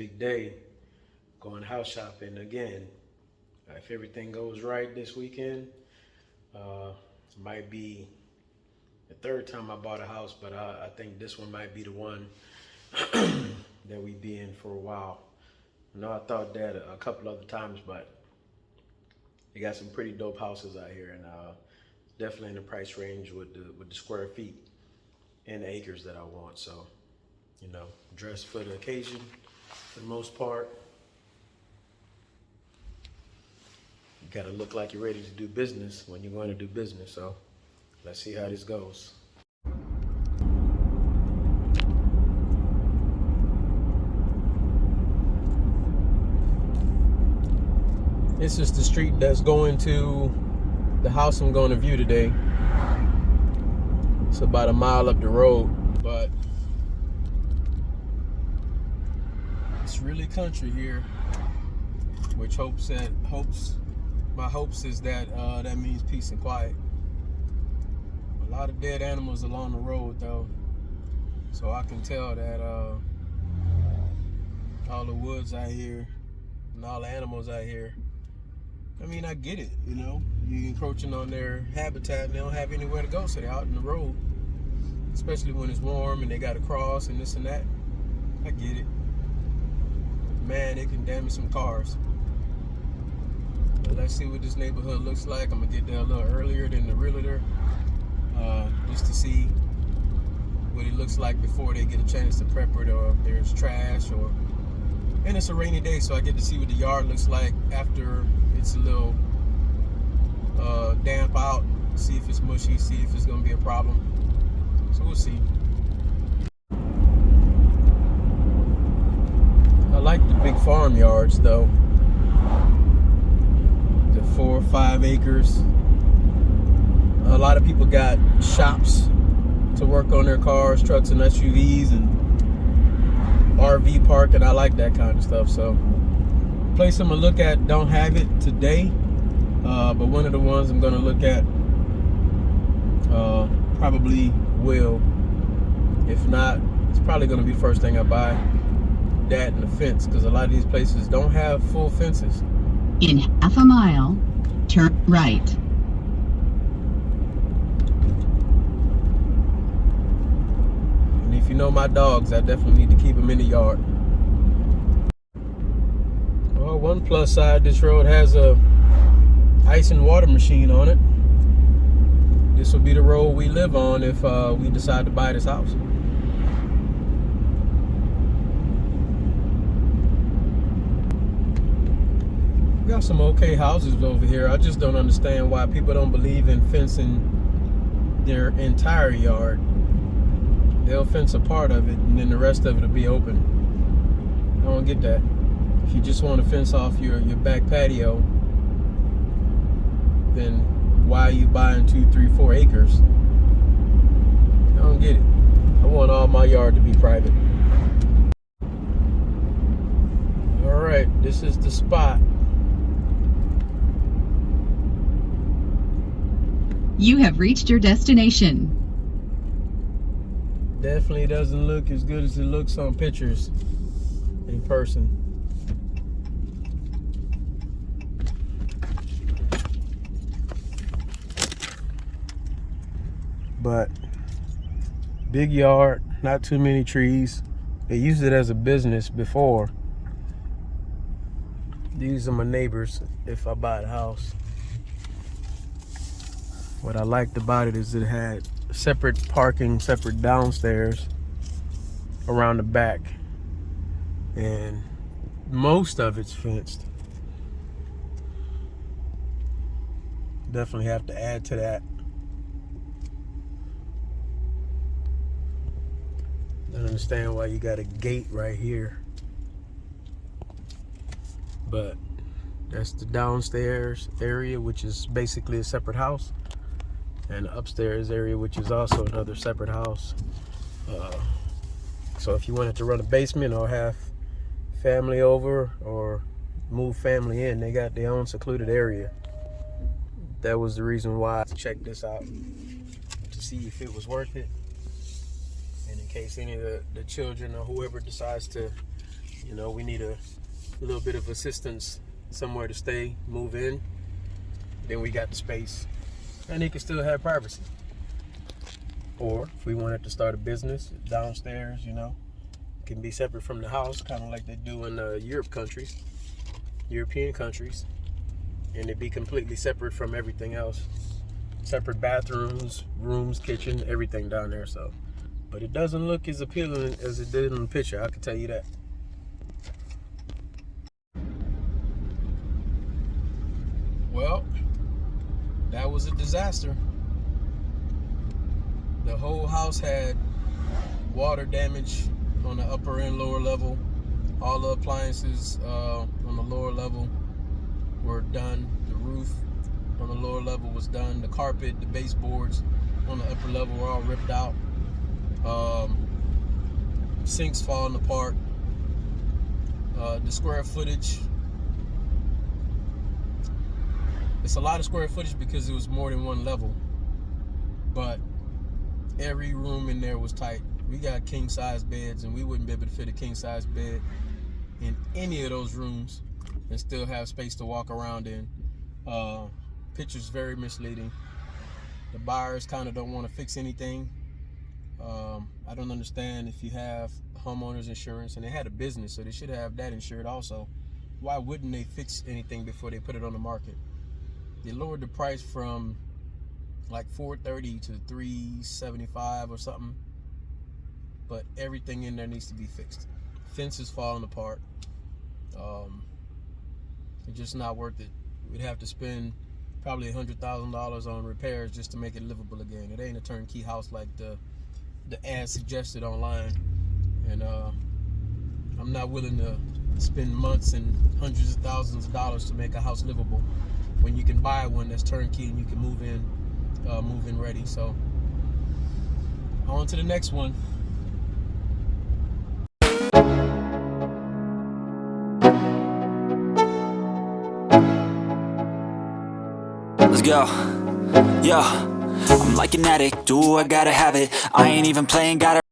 big day, going house shopping again. If everything goes right this weekend, might be the third time I bought a house, but I think this one might be the one that we be in for a while. I thought that a couple other times, but they got some pretty dope houses out here, and definitely in the price range with the square feet and the acres that I want. So, dress for the occasion for the most part. You gotta look like you're ready to do business when you're going to do business. So, let's see how this goes. This is the street that's going to the house I'm going to view today. It's about a mile up the road, but it's really country here, which my hopes is that that means peace and quiet. A lot of dead animals along the road though, so I can tell that all the woods out here and all the animals out here, I mean, I get it, you're encroaching on their habitat and they don't have anywhere to go, so they're out in the road, especially when it's warm and they got to cross and this and that. I get it. Man, it can damage some cars. But let's see what this neighborhood looks like. I'm gonna get there a little earlier than the realtor, just to see what it looks like before they get a chance to prep it, or if there's trash, and it's a rainy day, so I get to see what the yard looks like after it's a little damp out, see if it's mushy, see if it's gonna be a problem. So we'll see. I like the big farmyards though. The 4 or 5 acres. A lot of people got shops to work on their cars, trucks and SUVs, and RV park, and I like that kind of stuff. So place I'm gonna look at don't have it today, but one of the ones I'm gonna look at probably will. If not, it's probably gonna be first thing I buy. That and the fence, because a lot of these places don't have full fences. In half a mile, turn right. And if you know my dogs, I definitely need to keep them in the yard. Well, one plus side, this road has a ice and water machine on it. This will be the road we live on if we decide to buy this house. We got some okay houses over here. I just don't understand why people don't believe in fencing their entire yard. They'll fence a part of it and then the rest of it will be open. I don't get that. If you just want to fence off your back patio, then why are you buying 2, 3, 4 acres? I don't get it. I want all my yard to be private. All right, this is the spot. You have reached your destination. Definitely doesn't look as good as it looks on pictures in person. But big yard, not too many trees. They used it as a business before. These are my neighbors if I buy the house. What I liked about it is it had separate parking, separate downstairs around the back, and most of it's fenced. Definitely have to add to that. I don't understand why you got a gate right here, but that's the downstairs area, which is basically a separate house, and the upstairs area, which is also another separate house. So if you wanted to run a basement or have family over or move family in, they got their own secluded area. That was the reason why I checked this out, to see if it was worth it, and in case any of the children or whoever decides to You know, we need a little bit of assistance, somewhere to stay, move in. Then we got the space, and he can still have privacy. Or if we wanted to start a business downstairs, you know, it can be separate from the house, kind of like they do in European countries, and it'd be completely separate from everything else. Separate bathrooms, rooms, kitchen, everything down there. So, but it doesn't look as appealing as it did in the picture, I can tell you that. Well, that was a disaster. The whole house had water damage on the upper and lower level. All the appliances on the lower level were done. The roof on the lower level was done. The carpet, the baseboards on the upper level were all ripped out. Sinks falling apart. The square footage, it's a lot of square footage because it was more than one level, but every room in there was tight. We got king size beds, and we wouldn't be able to fit a king size bed in any of those rooms and still have space to walk around in. Pictures very misleading. The buyers kind of don't want to fix anything. I don't understand, if you have homeowners insurance, and they had a business, so they should have that insured also, why wouldn't they fix anything before they put it on the market? They lowered the price from like $430 to $375 or something, but everything in there needs to be fixed. Fences falling apart. It's just not worth it. We'd have to spend probably $100,000 on repairs just to make it livable again. It ain't a turnkey house like the ad suggested online, and I'm not willing to spend months and hundreds of thousands of dollars to make a house livable when you can buy one that's turnkey and you can move in ready. So on to the next one. Let's go. Yo, I'm like an addict, do I gotta have it. I ain't even playing, gotta